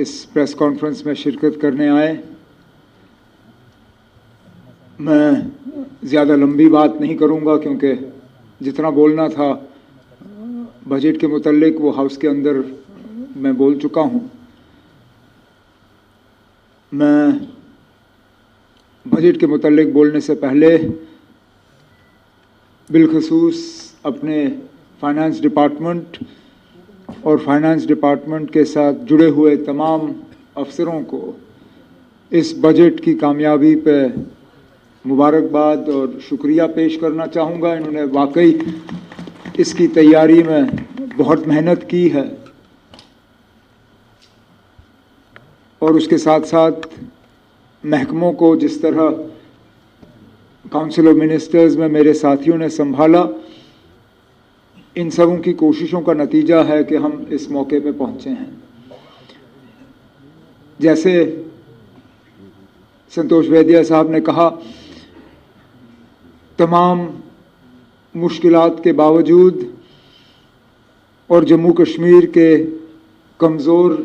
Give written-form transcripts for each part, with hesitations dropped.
इस press conference में शिरकत करने आए। मैं ज़्यादा लंबी बात नहीं करूंगा क्योंकि जितना बोलना था बजट के मुतल्लिक वो हाउस के अंदर मैं बोल चुका हूं। मैं बजट के मुतल्लिक बोलने से पहले बिलखसूस अपने फाइनेंस डिपार्टमेंट और फाइनेंस डिपार्टमेंट के साथ जुड़े हुए तमाम अफसरों को इस बजट की कामयाबी पे मुबारकबाद और शुक्रिया पेश करना चाहूँगा। इन्होंने वाकई इसकी तैयारी में बहुत मेहनत की है और उसके साथ साथ महकमों को जिस तरह काउंसिल ऑफ मिनिस्टर्स में मेरे साथियों ने संभाला, इन सबों की कोशिशों का नतीजा है कि हम इस मौके पे पहुंचे हैं। जैसे संतोष वैद्य साहब ने कहा, तमाम मुश्किलात के बावजूद और जम्मू कश्मीर के कमज़ोर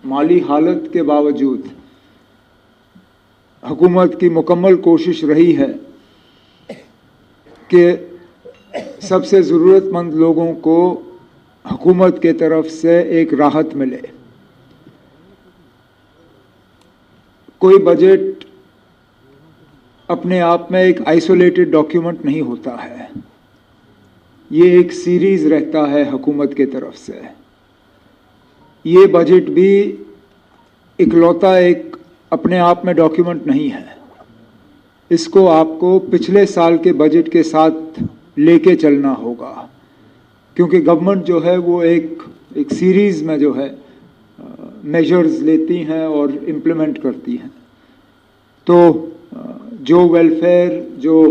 माली हालत के बावजूद हुकूमत की मुकम्मल कोशिश रही है कि सबसे ज़रूरतमंद लोगों को हुकूमत के तरफ से एक राहत मिले। कोई बजट अपने आप में एक आइसोलेटेड डॉक्यूमेंट नहीं होता है, ये एक सीरीज़ रहता है हुकूमत के तरफ से। ये बजट भी इकलौता एक अपने आप में डॉक्यूमेंट नहीं है, इसको आपको पिछले साल के बजट के साथ लेके चलना होगा, क्योंकि गवर्नमेंट जो है वो एक सीरीज़ में जो है मेजर्स लेती हैं और इम्प्लीमेंट करती हैं। तो जो वेलफेयर, जो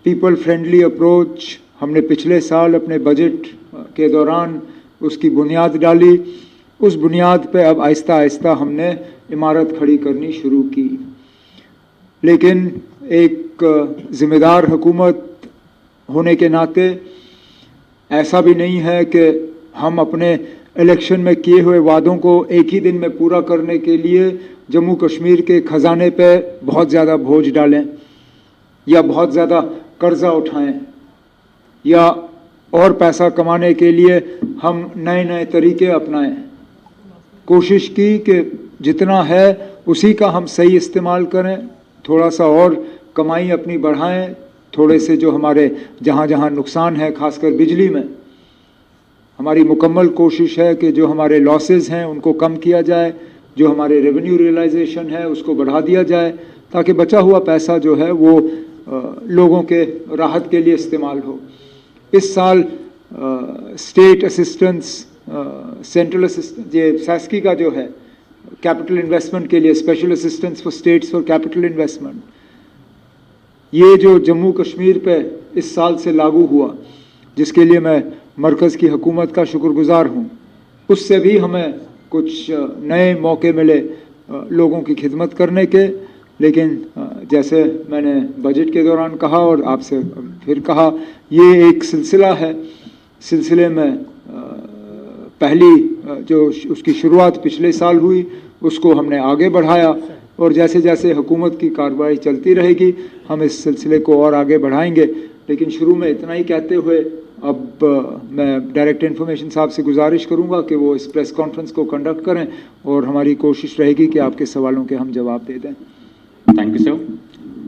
पीपल फ्रेंडली अप्रोच हमने पिछले साल अपने बजट के दौरान उसकी बुनियाद डाली, उस बुनियाद पे अब आहिस्ता आहिस्ता हमने इमारत खड़ी करनी शुरू की। लेकिन एक ज़िम्मेदार हुकूमत होने के नाते ऐसा भी नहीं है कि हम अपने इलेक्शन में किए हुए वादों को एक ही दिन में पूरा करने के लिए जम्मू कश्मीर के ख़जाने पे बहुत ज़्यादा बोझ डालें या बहुत ज़्यादा कर्जा उठाएं या और पैसा कमाने के लिए हम नए नए तरीके अपनाएं। कोशिश की कि जितना है उसी का हम सही इस्तेमाल करें, थोड़ा सा और कमाई अपनी बढ़ाएं, थोड़े से जो हमारे जहाँ जहाँ नुकसान है खासकर बिजली में, हमारी मुकम्मल कोशिश है कि जो हमारे लॉसेस हैं उनको कम किया जाए, जो हमारे रेवेन्यू रियलाइजेशन है उसको बढ़ा दिया जाए, ताकि बचा हुआ पैसा जो है वो लोगों के राहत के लिए इस्तेमाल हो। इस साल स्टेट असिस्टेंस, सेंट्रल असिस्टेंस, ये सैस्की का जो है कैपिटल इन्वेस्टमेंट के लिए special assistance for states for capital investment, ये जो जम्मू कश्मीर पे इस साल से लागू हुआ, जिसके लिए मैं मरकज़ की हुकूमत का शुक्रगुजार हूँ, उससे भी हमें कुछ नए मौके मिले लोगों की खिदमत करने के। लेकिन जैसे मैंने बजट के दौरान कहा और आपसे फिर कहा, ये एक सिलसिला है। सिलसिले में पहली जो उसकी शुरुआत पिछले साल हुई उसको हमने आगे बढ़ाया और जैसे जैसे हुकूमत की कार्रवाई चलती रहेगी हम इस सिलसिले को और आगे बढ़ाएंगे। लेकिन शुरू में इतना ही कहते हुए अब मैं डायरेक्टर इन्फॉर्मेशन साहब से गुजारिश करूंगा कि वो इस प्रेस कॉन्फ्रेंस को कंडक्ट करें और हमारी कोशिश रहेगी कि आपके सवालों के हम जवाब दे दें। Thank you sir.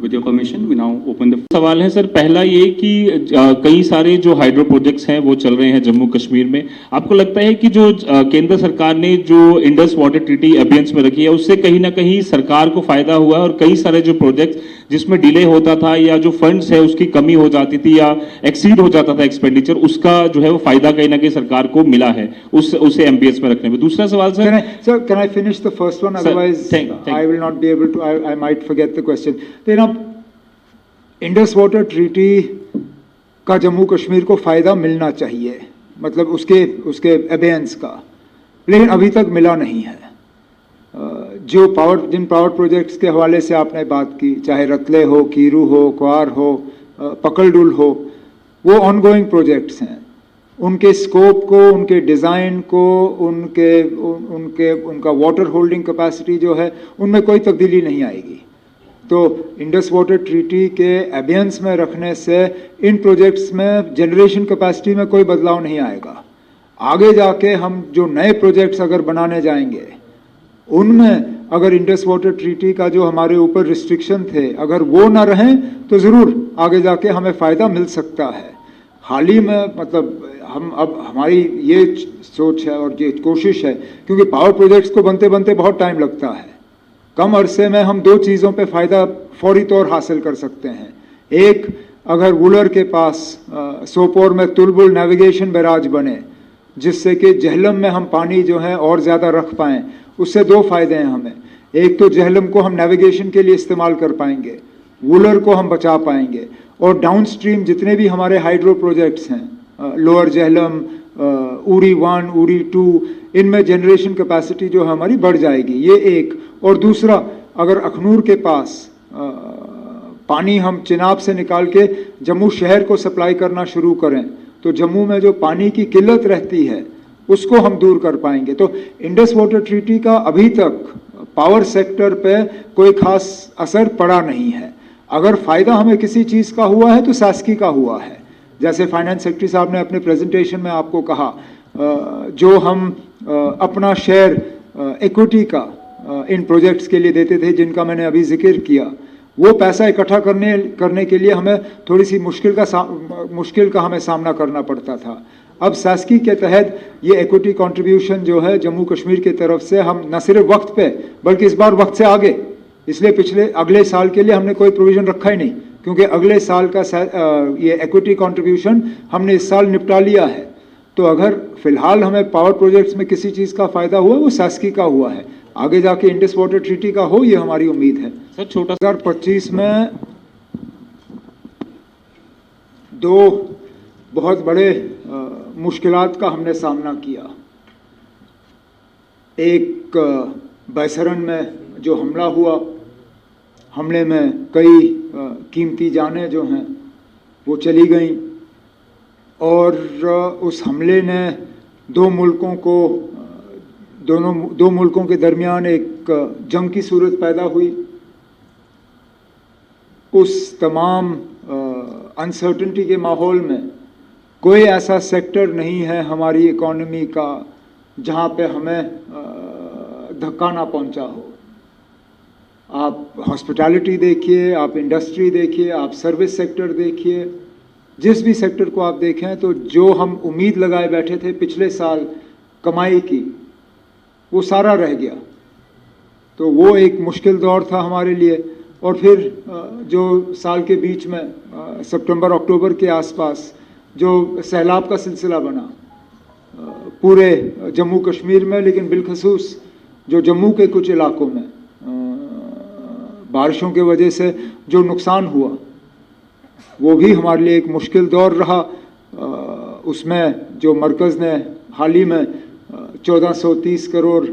With your permission we now open the सवाल है सर। पहला ये कि कई सारे जो हाइड्रो प्रोजेक्ट्स हैं वो चल रहे हैं जम्मू कश्मीर में, आपको लगता है कि जो केंद्र सरकार ने जो इंडस वाटर ट्रीटी अभियान में रखी है उससे कहीं ना कहीं सरकार को फायदा हुआ है और कई सारे जो प्रोजेक्ट्स जिसमें डिले होता था या जो फंड्स है उसकी कमी हो जाती थी या एक्सीड हो जाता था एक्सपेंडिचर, उसका जो है वो फायदा कहीं ना कहीं सरकार को मिला है उसे एमपीएस में रखने में। दूसरा सवाल sir, can I finish the first one? Otherwise I will not be able to, I might forget the question. Indus water treaty का जम्मू कश्मीर को फ़ायदा मिलना चाहिए, मतलब उसके अबेंस का, लेकिन अभी तक मिला नहीं है। जिन पावर प्रोजेक्ट्स के हवाले से आपने बात की, चाहे रतले हो, कीरू हो, क्वार हो, पकलडुल हो, वो ऑनगोइंग प्रोजेक्ट्स हैं, उनके स्कोप को, उनके डिज़ाइन को, उनका वाटर होल्डिंग कैपेसिटी जो है उनमें कोई तब्दीली नहीं आएगी। तो इंडस वाटर ट्रीटी के एबियंस में रखने से इन प्रोजेक्ट्स में जनरेशन कैपेसिटी में कोई बदलाव नहीं आएगा। आगे जाके हम जो नए प्रोजेक्ट्स अगर बनाने जाएंगे उनमें अगर इंडस वाटर ट्रीटी का जो हमारे ऊपर रिस्ट्रिक्शन थे अगर वो ना रहें तो ज़रूर आगे जाके हमें फ़ायदा मिल सकता है। हाल ही में मतलब हम अब हमारी ये सोच है और ये कोशिश है, क्योंकि पावर प्रोजेक्ट्स को बनते बनते बहुत टाइम लगता है, कम अरसे में हम दो चीज़ों पे फ़ायदा फौरी तौर हासिल कर सकते हैं। एक, अगर वुलर के पास सोपोर में तुलबुल नेविगेशन बैराज बने जिससे कि जहलम में हम पानी जो है और ज़्यादा रख पाएँ, उससे दो फायदे हैं हमें। एक तो जहलम को हम नेविगेशन के लिए इस्तेमाल कर पाएंगे, वुलर को हम बचा पाएंगे, और डाउनस्ट्रीम जितने भी हमारे हाइड्रो प्रोजेक्ट्स हैं, लोअर जहलम, उड़ी 1, उड़ी 2, इनमें जनरेशन कैपेसिटी जो है हमारी बढ़ जाएगी। ये एक। और दूसरा, अगर अखनूर के पास पानी हम चिनाब से निकाल के जम्मू शहर को सप्लाई करना शुरू करें तो जम्मू में जो पानी की किल्लत रहती है उसको हम दूर कर पाएंगे। तो इंडस वाटर ट्रीटी का अभी तक पावर सेक्टर पे कोई खास असर पड़ा नहीं है। अगर फ़ायदा हमें किसी चीज़ का हुआ है तो सास्की का हुआ है। जैसे फाइनेंस सेक्रेटरी साहब ने अपने प्रेजेंटेशन में आपको कहा, जो हम अपना शेयर इक्विटी का इन प्रोजेक्ट्स के लिए देते थे जिनका मैंने अभी जिक्र किया, वो पैसा इकट्ठा करने के लिए हमें थोड़ी सी मुश्किल का हमें सामना करना पड़ता था। अब सास्की के तहत ये इक्विटी कंट्रीब्यूशन जो है जम्मू कश्मीर की तरफ से हम न सिर्फ वक्त पे बल्कि इस बार वक्त से आगे, इसलिए अगले साल के लिए हमने कोई प्रोविज़न रखा ही नहीं, क्योंकि अगले साल का ये इक्विटी कंट्रीब्यूशन हमने इस साल निपटा लिया है। तो अगर फ़िलहाल हमें पावर प्रोजेक्ट्स में किसी चीज़ का फ़ायदा हुआ वो सास्की का हुआ है। आगे जाके इंडस वाटर ट्रीटी का हो, ये हमारी उम्मीद है। सर, छोटा 2025 में दो बहुत बड़े मुश्किलात का हमने सामना किया। एक, बैसरन में जो हमला हुआ, हमले में कई कीमती जानें जो हैं वो चली गईं, और उस हमले ने दो मुल्कों के दरमियान एक जंग की सूरत पैदा हुई। उस तमाम अनसर्टेनिटी के माहौल में कोई ऐसा सेक्टर नहीं है हमारी इकॉनमी का जहाँ पे हमें धक्का ना पहुँचा हो। आप हॉस्पिटैलिटी देखिए, आप इंडस्ट्री देखिए, आप सर्विस सेक्टर देखिए, जिस भी सेक्टर को आप देखें तो जो हम उम्मीद लगाए बैठे थे पिछले साल कमाई की, वो सारा रह गया। तो वो एक मुश्किल दौर था हमारे लिए। और फिर जो साल के बीच में सितंबर अक्टूबर के आसपास जो सैलाब का सिलसिला बना पूरे जम्मू कश्मीर में, लेकिन बिलखसूस जो जम्मू के कुछ इलाकों में बारिशों की वजह से जो नुकसान हुआ, वो भी हमारे लिए एक मुश्किल दौर रहा। उसमें जो मरकज़ ने हाल ही में 1430 करोड़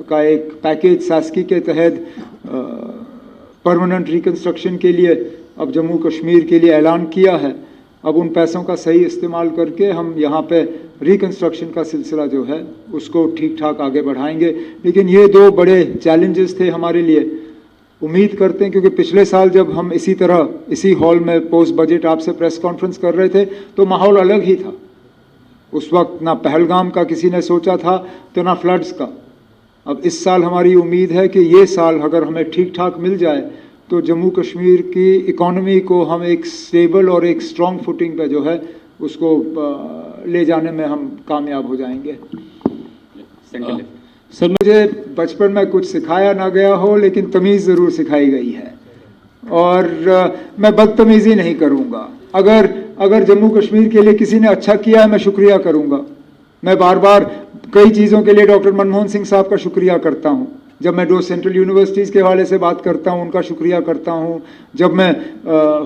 का एक पैकेज सास्की के तहत परमानेंट रिकन्स्ट्रक्शन के लिए अब जम्मू कश्मीर के लिए ऐलान किया है, अब उन पैसों का सही इस्तेमाल करके हम यहाँ पे रिकन्स्ट्रक्शन का सिलसिला जो है उसको ठीक ठाक आगे बढ़ाएंगे। लेकिन ये दो बड़े चैलेंजेस थे हमारे लिए। उम्मीद करते हैं, क्योंकि पिछले साल जब हम इसी तरह इसी हॉल में पोस्ट बजट आपसे प्रेस कॉन्फ्रेंस कर रहे थे तो माहौल अलग ही था। उस वक्त ना पहलगाम का किसी ने सोचा था तो ना फ्लड्स का। अब इस साल हमारी उम्मीद है कि ये साल अगर हमें ठीक ठाक मिल जाए तो जम्मू कश्मीर की इकॉनमी को हम एक स्टेबल और एक स्ट्रॉन्ग फुटिंग पे जो है उसको ले जाने में हम कामयाब हो जाएंगे। सर, मुझे बचपन में कुछ सिखाया ना गया हो लेकिन तमीज़ ज़रूर सिखाई गई है, और मैं बदतमीज़ी नहीं करूँगा। अगर जम्मू कश्मीर के लिए किसी ने अच्छा किया है मैं शुक्रिया करूँगा। मैं बार बार कई चीज़ों के लिए डॉक्टर मनमोहन सिंह साहब का शुक्रिया करता हूँ। जब मैं 2 सेंट्रल यूनिवर्सिटीज़ के हवाले से बात करता हूँ उनका शुक्रिया करता हूँ। जब मैं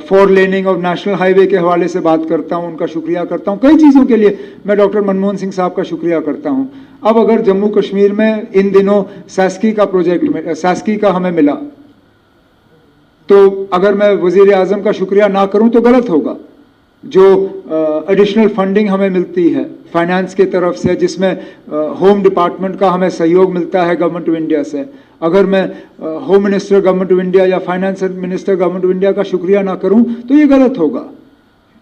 4 लेनिंग ऑफ नेशनल हाईवे के हवाले से बात करता हूँ उनका शुक्रिया करता हूँ। कई चीज़ों के लिए मैं डॉक्टर मनमोहन सिंह साहब का शुक्रिया करता हूँ। अब अगर जम्मू कश्मीर में इन दिनों सास्की का प्रोजेक्ट में सास्की का हमें मिला, तो अगर मैं वज़ीर आज़म का शुक्रिया ना करूँ तो गलत होगा। जो एडिशनल फंडिंग हमें मिलती है फाइनेंस के तरफ से, जिसमें होम डिपार्टमेंट का हमें सहयोग मिलता है गवर्नमेंट ऑफ इंडिया से, अगर मैं home minister government of India या finance minister government of India का शुक्रिया ना करूं तो ये गलत होगा।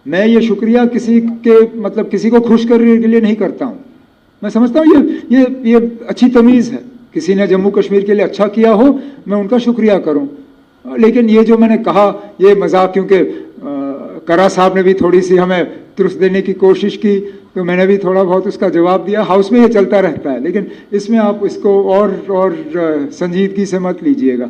मैं ये शुक्रिया किसी के मतलब किसी को खुश करने के लिए नहीं करता हूं। मैं समझता हूं ये अच्छी तमीज़ है, किसी ने जम्मू कश्मीर के लिए अच्छा किया हो मैं उनका शुक्रिया करूं। लेकिन ये जो मैंने कहा ये मजाक, क्योंकि करा साहब ने भी थोड़ी सी हमें तुरस देने की कोशिश की तो मैंने भी थोड़ा बहुत उसका जवाब दिया। हाउस में ये चलता रहता है, लेकिन इसमें आप इसको और संजीदगी से मत लीजिएगा।